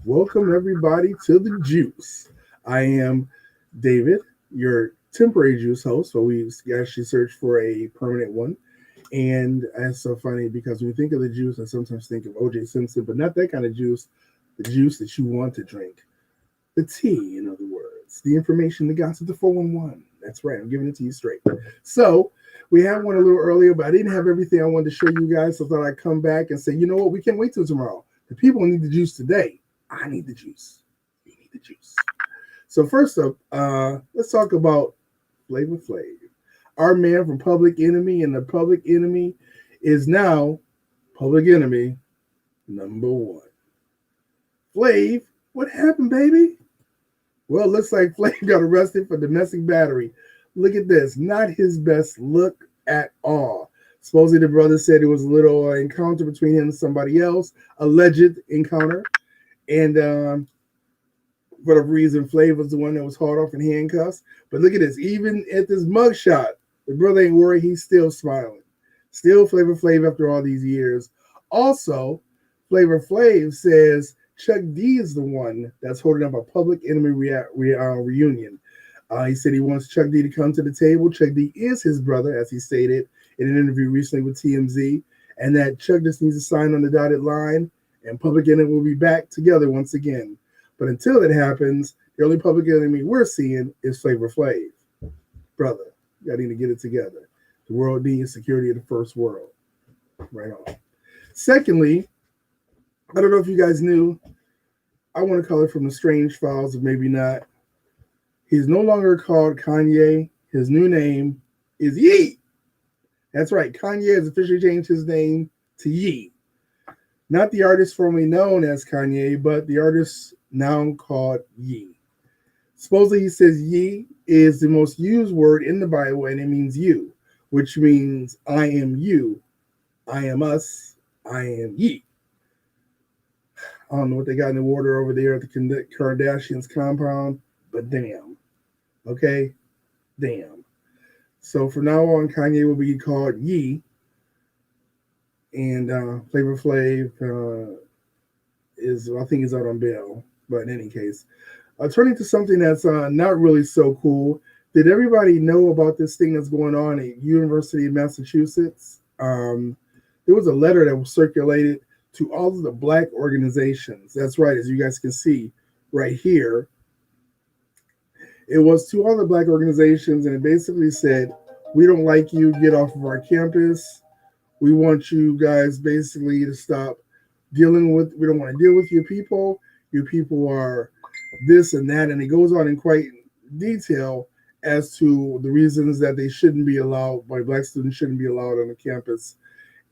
Welcome everybody to the Juice. I am David, your temporary Juice host. So we actually search for a permanent one. And it's so funny because when you think of the juice, I sometimes think of OJ Simpson, but not that kind of juice, the juice that you want to drink. The tea, in other words. The information, the gossip, the 411. That's right, I'm giving it to you straight. So we had one a little earlier, but I didn't have everything I wanted to show you guys. So I thought I'd come back and say, you know what, we can't wait till tomorrow. The people need the juice today. I need the juice. You need the juice. So first up, let's talk about Flavor Flav. Our man from Public Enemy, and the Public Enemy is now Public Enemy number one. Flav, what happened, baby? Well, it looks like Flav got arrested for domestic battery. Look at this. Not his best look at all. Supposedly, the brother said it was a little encounter between him and somebody else, alleged encounter. And for whatever reason, Flav was the one that was hauled off in handcuffs. But look at this. Even at this mugshot, the brother ain't worried. He's still smiling. Still Flavor Flav after all these years. Also, Flavor Flav says Chuck D is the one that's holding up a Public Enemy reunion. He said he wants Chuck D to come to the table. Chuck D is his brother, as he stated in an interview recently with TMZ, and that Chuck just needs to sign on the dotted line, and Public Enemy will be back together once again. But until that happens, the only Public Enemy we're seeing is Flavor Flav. Brother, you gotta need to get it together. The world needs security of the first world. Right on. Secondly, I don't know if you guys knew, I want to call it from the Strange Files, or maybe not. He's no longer called Kanye. His new name is Ye. That's right. Kanye has officially changed his name to Ye. Not the artist formerly known as Kanye, but the artist now called Ye. Supposedly, he says Ye is the most used word in the Bible, and it means you, which means I am you, I am us, I am ye. I don't know what they got in the water over there at the Kardashians compound, but damn. Okay? Damn. So from now on, Kanye will be called Ye, and Flavor Flav I think, is out on bail. But in any case, turning to something that's not really so cool. Did everybody know about this thing that's going on at University of Massachusetts? There was a letter that was circulated to all of the Black organizations. That's right, as you guys can see right here. It was to all the Black organizations, and it basically said, we don't like you, get off of our campus. We want you guys basically to stop we don't want to deal with your people. Your people are this and that. And it goes on in quite detail as to the reasons that they shouldn't be allowed, why Black students shouldn't be allowed on the campus.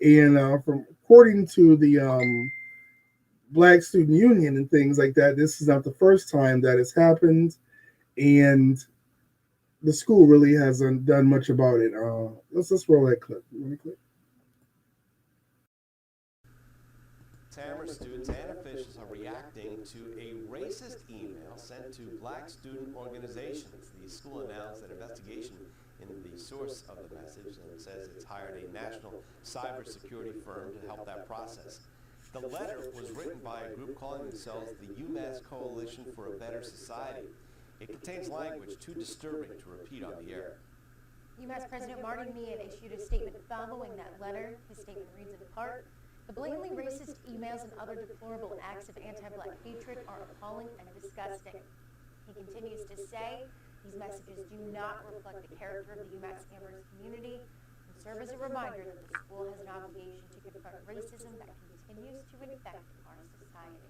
And according to the Black Student Union and things like that, this is not the first time that has happened. And the school really hasn't done much about it. Let's roll that clip really quick. Tamara students and officials are reacting to a racist email sent to Black student organizations. The school announced an investigation into the source of the message and says it's hired a national cybersecurity firm to help that process. The letter was written by a group calling themselves the UMass Coalition for a Better Society. It contains language too disturbing to repeat on the air. UMass President Martin Meehan issued a statement following that letter. His statement reads in part, "The blatantly racist emails and other deplorable acts of anti-Black hatred are appalling and disgusting." He continues to say, these messages do not reflect the character of the UMass Amherst community and serve as a reminder that the school has an obligation to confront racism that continues to infect our society.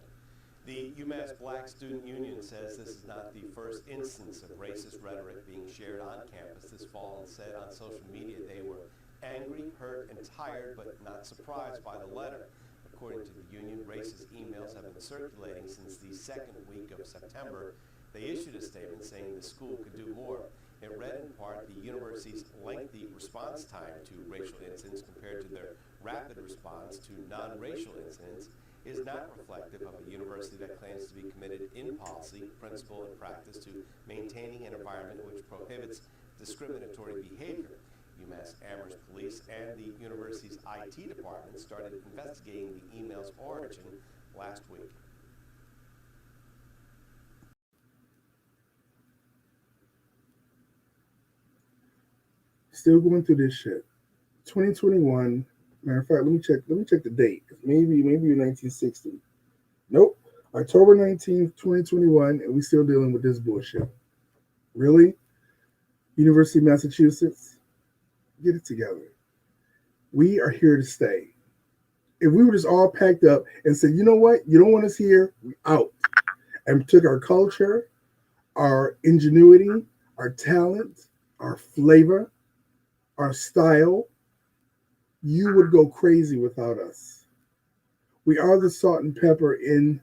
The UMass Black Student Union says this is not the first instance of racist rhetoric being shared on campus this fall, and said on social media they were angry, hurt, and tired, but not surprised by the letter. According to the union, racist emails have been circulating since the second week of September. They issued a statement saying the school could do more. It read in part, the university's lengthy response time to racial incidents compared to their rapid response to non-racial incidents is not reflective of a university that claims to be committed in policy, principle, and practice to maintaining an environment which prohibits discriminatory behavior. UMass Amherst Police and the university's IT department started investigating the email's origin last week. Still going through this shit. 2021. Matter of fact, let me check. Let me check the date. Maybe 1960. Nope. October 19th, 2021, and we still dealing with this bullshit. Really? University of Massachusetts, get it together. We are here to stay. If we were just all packed up and said, you know what, you don't want us here, we out, and took our culture, our ingenuity, our talent, our flavor, our style, you would go crazy without us. We are the salt and pepper in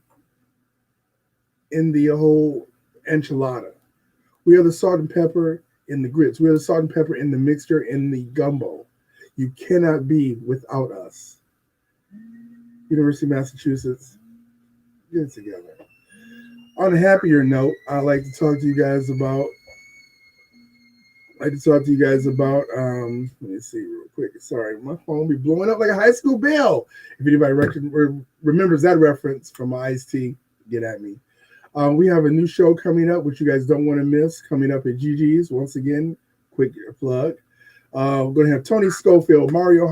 the whole enchilada. We are the salt and pepper in the grits. We are the salt and pepper in the mixture, in the gumbo. You cannot be without us. University of Massachusetts, get it together. On a happier note, I'd like to talk to you guys about. Let me see real quick. Sorry, my phone be blowing up like a high school bell. If anybody remembers that reference from my Ice-T, get at me. We have a new show coming up, which you guys don't want to miss, coming up at GG's. Once again, quick plug. We're going to have Tony Schofield, Mario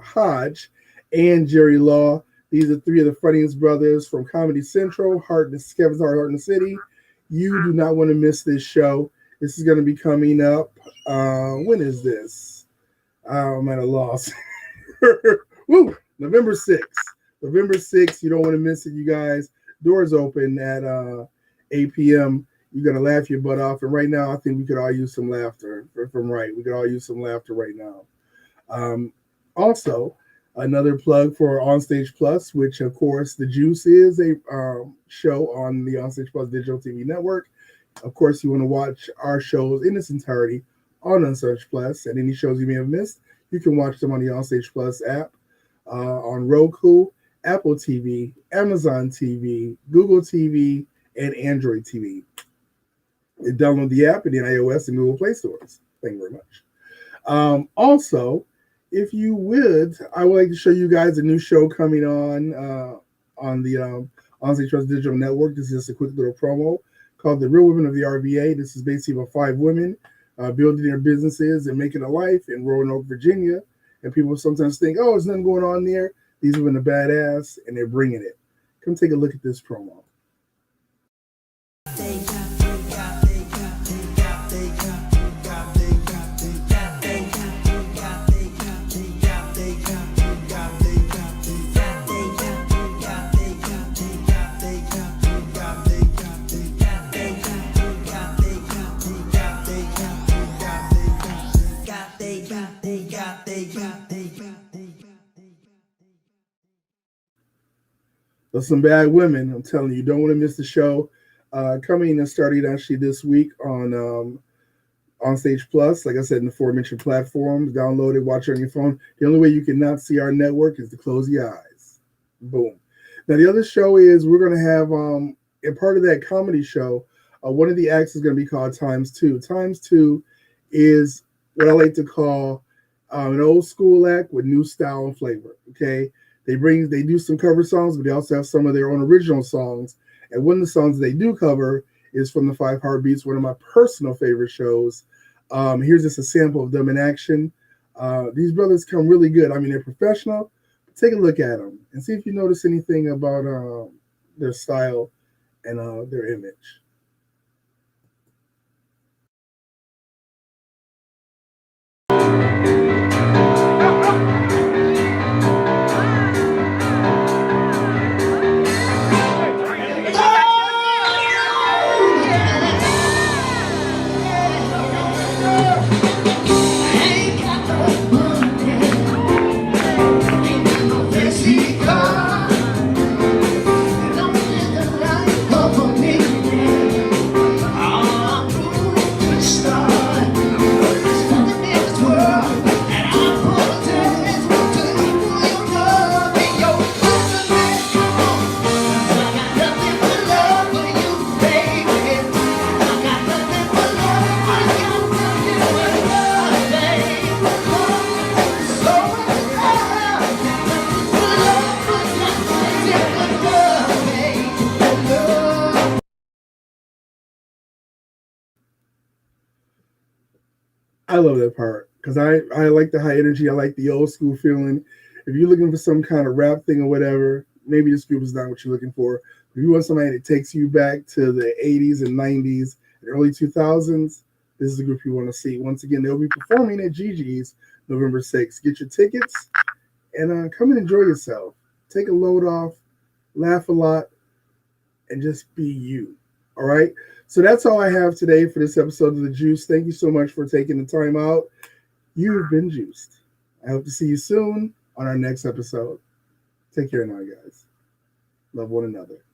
Hodge, and Jerry Law. These are three of the funniest brothers from Comedy Central, Kevin's Heart in the City. You do not want to miss this show. This is going to be coming up. When is this? I'm at a loss. Woo! November 6th. November 6th. You don't want to miss it, you guys. Doors open at 8 p.m. You're going to laugh your butt off. And right now, I think we could all use some laughter. From right. We could all use some laughter right now. Also, another plug for Onstage Plus, which, of course, The Juice is a show on the Onstage Plus digital TV network. Of course, you want to watch our shows in its entirety on Onstage Plus, and any shows you may have missed, you can watch them on the Onstage Plus app, on Roku, Apple TV, Amazon TV, Google TV, and Android TV. You download the app in the iOS and Google Play stores. Thank you very much. Also, if you would, I would like to show you guys a new show coming on the Onstage Plus Digital Network. This is just a quick little promo called The Real Women of the RVA. This is basically about 5 women building their businesses and making a life in Roanoke, Virginia. And people sometimes think, oh, there's nothing going on there. These women are badass, and they're bringing it. Come take a look at this promo. There's some bad women. I'm telling you, don't want to miss the show. Coming and starting actually this week on Stage Plus. Like I said, in the aforementioned platforms, download it, watch it on your phone. The only way you cannot see our network is to close your eyes. Boom. Now the other show is we're going to have a part of that comedy show. One of the acts is going to be called Times Two. Times Two is what I like to call an old school act with new style and flavor. Okay. They do some cover songs, but they also have some of their own original songs. And one of the songs they do cover is from the Five Heartbeats, one of my personal favorite shows. Here's just a sample of them in action. These brothers come really good. I mean, they're professional. Take a look at them and see if you notice anything about their style and their image. I love that part. because I like the high energy. I like the old school feeling. If you're looking for some kind of rap thing or whatever, maybe this group is not what you're looking for. If you want somebody that takes you back to the 80s and 90s and early 2000s, this is the group you want to see. Once again, they'll be performing at Gigi's November 6th. Get your tickets and come and enjoy yourself. Take a load off, laugh a lot, and just be you. All right? So that's all I have today for this episode of The Juice. Thank you so much for taking the time out. You've been juiced. I hope to see you soon on our next episode. Take care now, guys. Love one another.